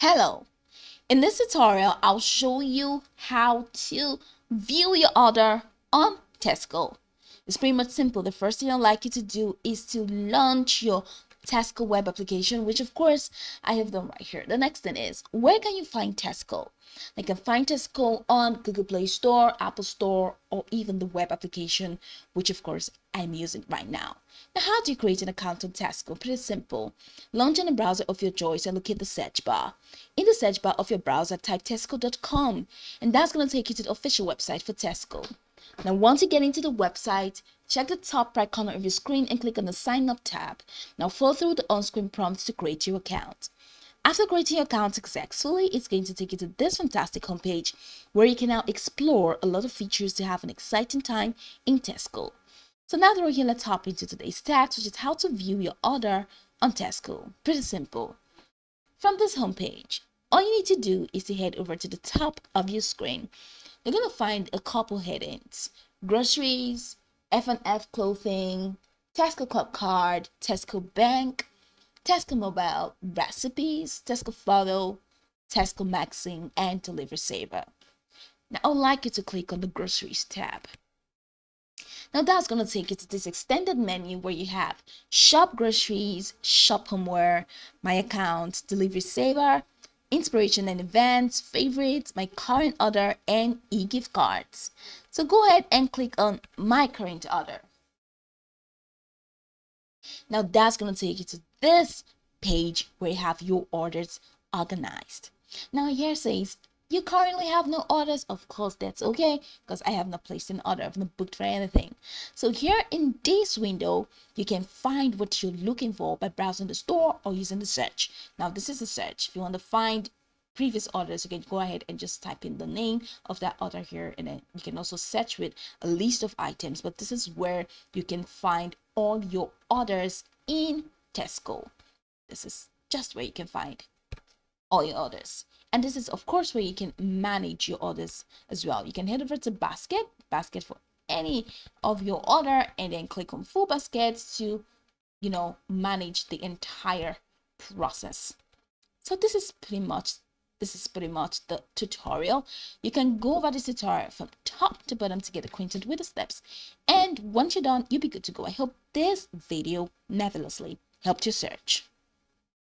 Hello, in this tutorial, I'll show you how to view your order on Tesco. It's pretty much simple. The first thing I'd like you to do is to launch your Tesco web application, which of course I have done right here. The next thing is, where can you find Tesco? You can find Tesco on Google Play Store, Apple Store, or even the web application, which of course I'm using right now. Now, how do you create an account on Tesco? Pretty simple. Launch in a browser of your choice and locate the search bar. In the search bar of your browser, type tesco.com, and that's going to take you to the official website for Tesco. Now, once you get into the website, check the top right corner of your screen and click on the Sign Up tab. Now, follow through the on-screen prompts to create your account. After creating your account successfully, it's going to take you to this fantastic homepage where you can now explore a lot of features to have an exciting time in Tesco. So now that we're here, let's hop into today's task, which is how to view your order on Tesco. Pretty simple. From this homepage, all you need to do is to head over to the top of your screen. You're going to find a couple headings: groceries, F&F clothing, Tesco Club card, Tesco Bank, Tesco Mobile, recipes, Tesco Photo, Tesco Magazine, and Delivery Saver. Now, I'd like you to click on the groceries tab. Now that's going to take you to this extended menu where you have shop groceries, shop homeware, my account, delivery saver, inspiration and events, favorites, my current order, and e-gift cards. So go ahead and click on my current order. Now that's going to take you to this page where you have your orders organized. Now here says you currently have no orders. Of course, that's okay because I have not placed an order. I've not booked for anything. So here in this window, you can find what you're looking for by browsing the store or using the search. Now, this is a search. If you want to find previous orders, you can go ahead and just type in the name of that order here, and then you can also search with a list of items. But this is where you can find all your orders in Tesco. This is just where you can find all your orders. And this is of course where you can manage your orders as well. You can head over to basket for any of your order, and then click on full basket to manage the entire process. So this is pretty much the tutorial. You can go over this tutorial from top to bottom to get acquainted with the steps, and once you're done, you'll be good to go. I hope this video marvelously helped your search.